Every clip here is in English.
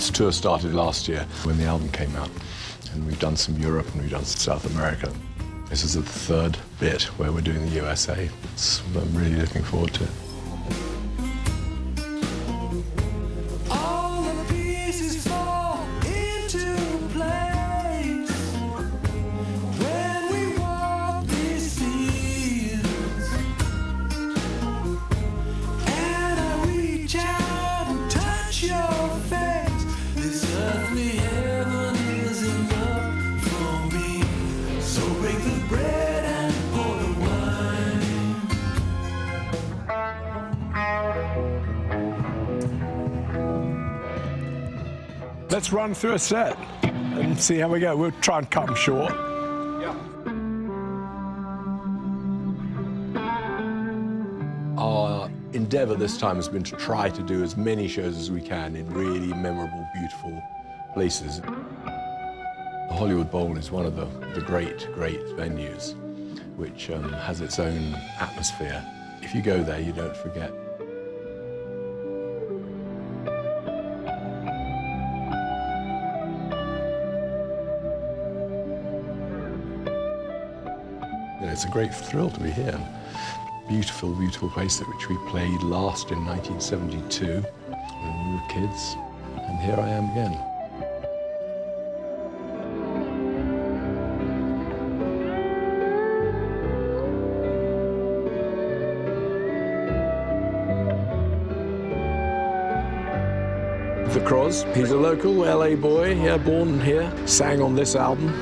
This tour started last year when the album came out, and we've done some Europe and we've done some South America. This is the third bit where we're doing the USA. I'm really looking forward to it. Let's run through a set and see how we go. We'll try and cut them short. Yeah. Our endeavour this time has been to try to do as many shows as we can in really memorable, beautiful places. The Hollywood Bowl is one of the great venues, which has its own atmosphere. If you go there, you don't forget. It's a great thrill to be here. Beautiful, beautiful place at which we played last in 1972 when we were kids, and here I am again. The Croz, he's a local LA boy, yeah, born here, sang on this album.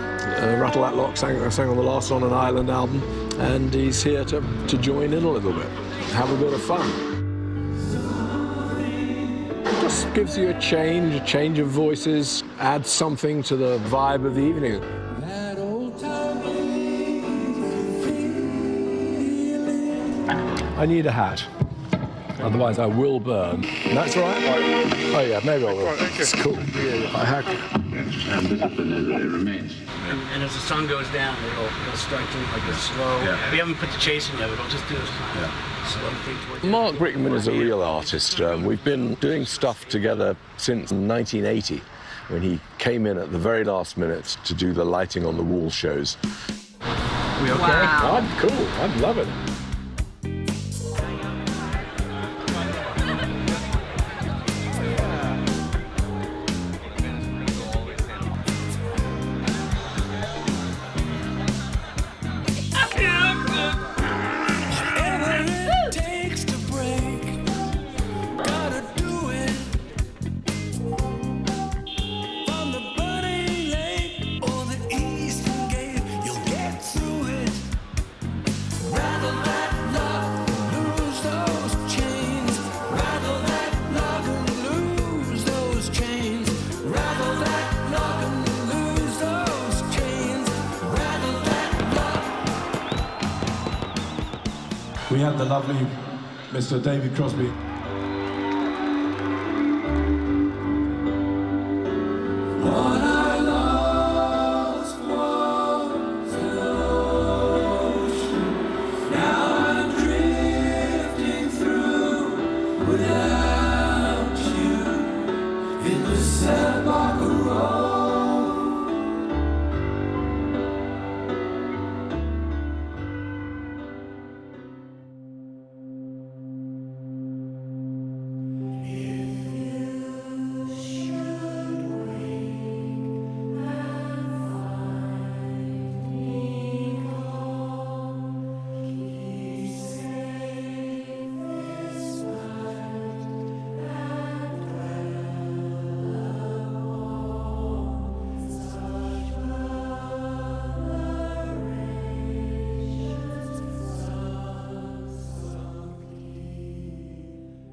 Rattle That Lock sang on the last On an Island album, and he's here to join in a little bit, have a bit of fun. It just gives you a change of voices, adds something to the vibe of the evening. I need a hat, otherwise I will burn. That's right? Oh yeah, maybe I will. It's cool. I have to. And discipline it remains. And as the sun goes down, it'll start to like a slow. Yeah. We haven't put the chase in yet, but it'll just do this kind of slow thing towards. Mark Brickman is a real artist. We've been doing stuff together since 1980, when he came in at the very last minute to do the lighting on the wall shows. We okay? Wow. I'm cool. I'm loving it. We have the lovely Mr. David Crosby.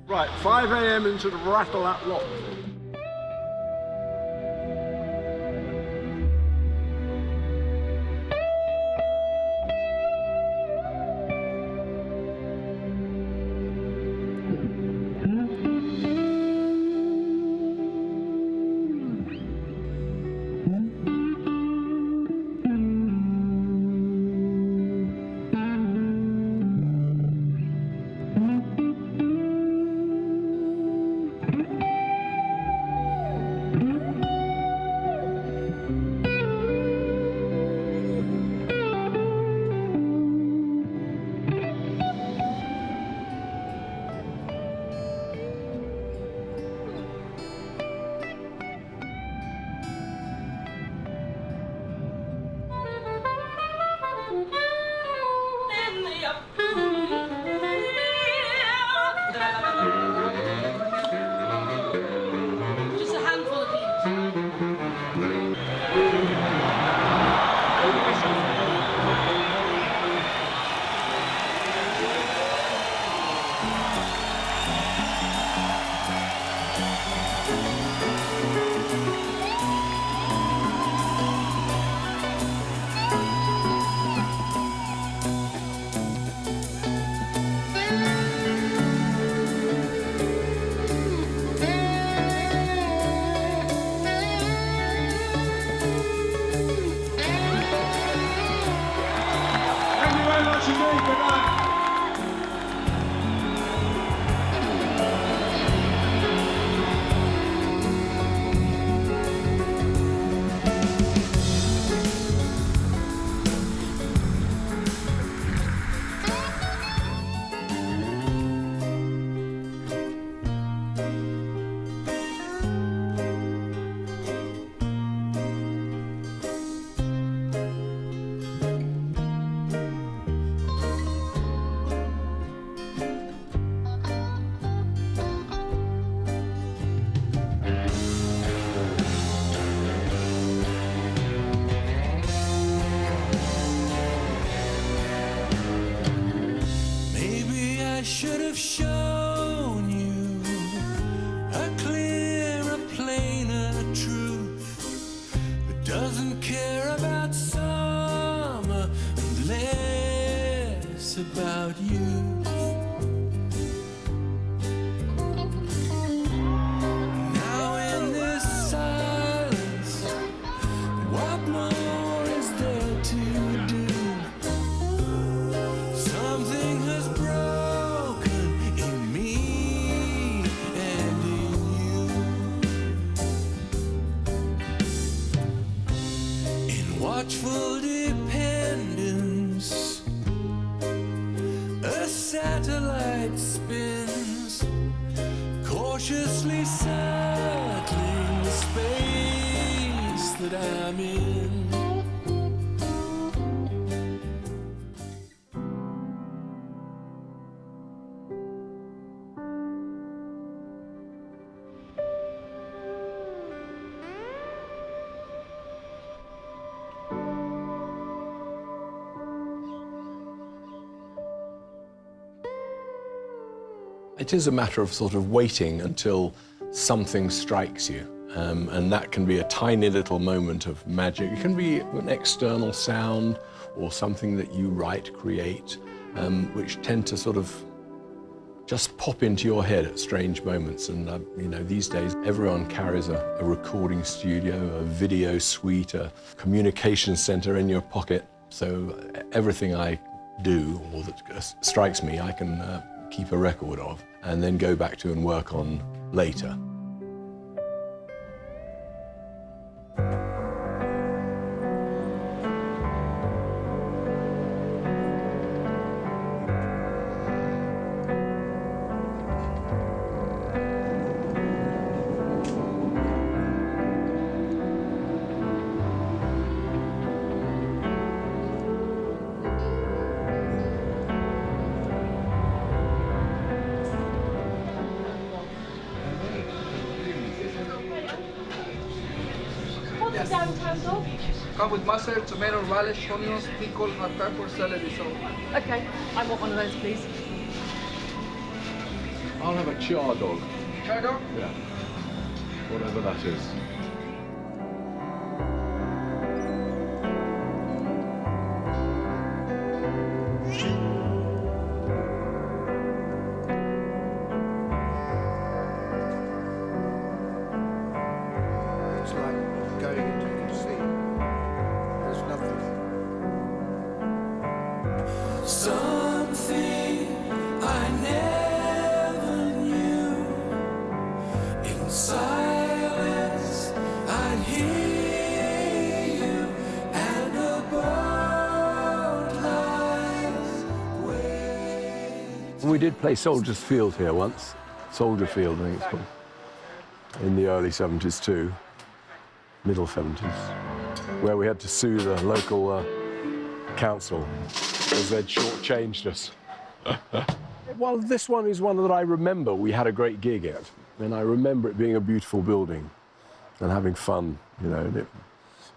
Right, 5 a.m. into the Rattle That Lock. Just a handful of beans. Thank you very much indeed. Good night. Maybe I should have shown you a clearer, plainer truth that doesn't care about summer and less about youth. Now in this silence, what more is there to do? Something has broken in me and in you. In watchful dependence, a satellite spins, cautiously circling the space that I'm in. It is a matter of sort of waiting until something strikes you. And that can be a tiny little moment of magic. It can be an external sound or something that you write, create, which tend to sort of just pop into your head at strange moments. And you know, these days everyone carries a recording studio, a video suite, a communication center in your pocket. So everything I do or that strikes me, I can keep a record of and then go back to and work on later. Downtown dog? Come with mustard, tomato, relish, onions, pickle, hot pepper, celery, so. Okay, I want one of those, please. I'll have a char dog. Char dog? Yeah. Whatever that is. It's like going into the sea. There's nothing. Something I never knew. In silence, I'd hear you, and a boat lies waiting. We did play Soldiers Field here once. Soldier Field, I think it's called. In the early 70s too, middle 70s, where we had to sue the local council because they'd shortchanged us. Well, this one is one that I remember we had a great gig at, and I remember it being a beautiful building and having fun, you know, and it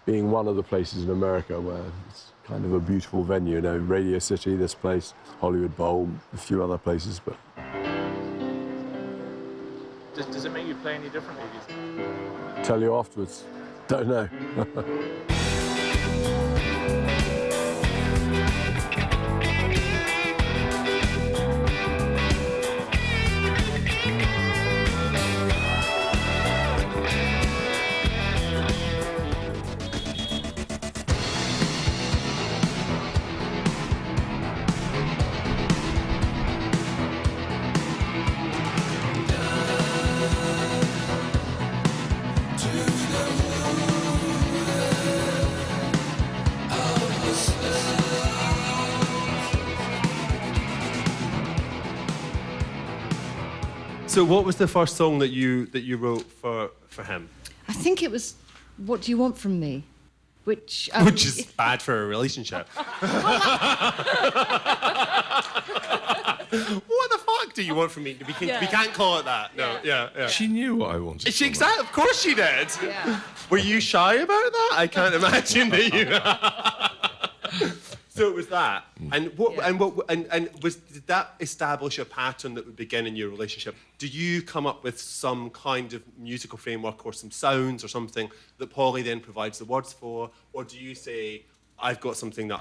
being one of the places in America where it's kind of a beautiful venue, you know, Radio City, this place, Hollywood Bowl, a few other places, but... Does it make you play any differently, do you think? Tell you afterwards. Don't know. So what was the first song that you wrote for him? I think it was What Do You Want From Me? Which is bad for a relationship. What the fuck do you want from me? We can't call it that. No, yeah. She knew what I wanted. Exactly, of course she did. Yeah. Were you shy about that? I can't imagine that you... So it was that. And did that establish a pattern that would begin in your relationship? Do you come up with some kind of musical framework or some sounds or something that Polly then provides the words for, or do you say, I've got something that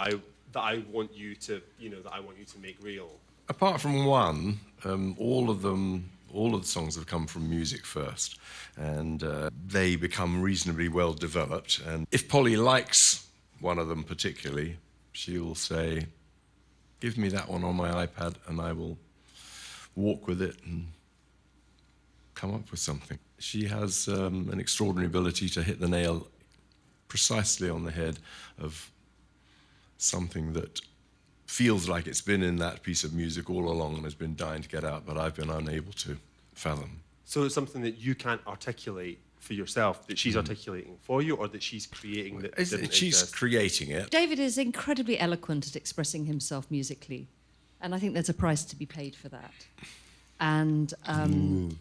I want you to, that I want you to make real? Apart from one, all of the songs have come from music first, and they become reasonably well developed. And if Polly likes one of them particularly, she'll say, give me that one on my iPad and I will walk with it and come up with something. She has an extraordinary ability to hit the nail precisely on the head of something that feels like it's been in that piece of music all along and has been dying to get out, but I've been unable to fathom. So it's something that you can't articulate for yourself, that she's articulating for you, or that she's creating that didn't She's exist? creating it. David is incredibly eloquent at expressing himself musically, and I think there's a price to be paid for that. And and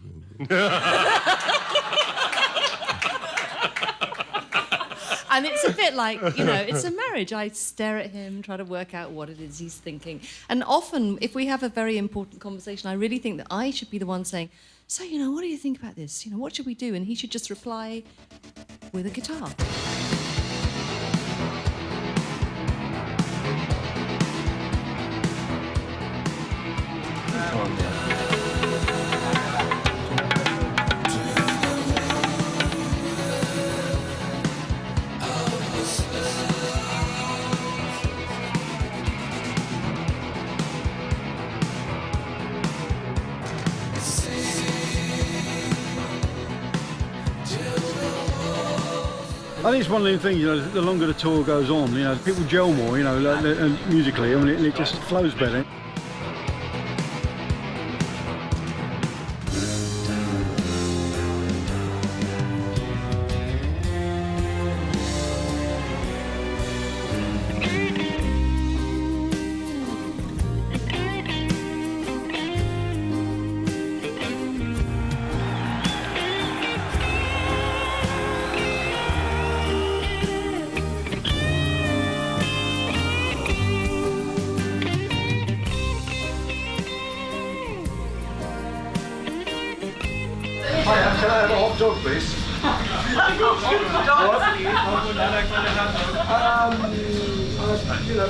it's a bit like, it's a marriage. I stare at him, try to work out what it is he's thinking. And often, if we have a very important conversation, I really think that I should be the one saying, so, what do you think about this? What should we do? And he should just reply with a guitar. I think it's one of the things, the longer the tour goes on, people gel more, musically, it just flows better. Can I have a hot dog, please?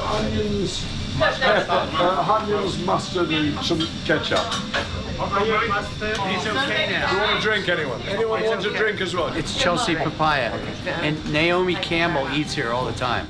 Onions, onions, mustard, and some ketchup. He's okay now. Do you want a drink, anyone? Anyone want a drink as well? It's Chelsea Papaya, and Naomi Campbell eats here all the time.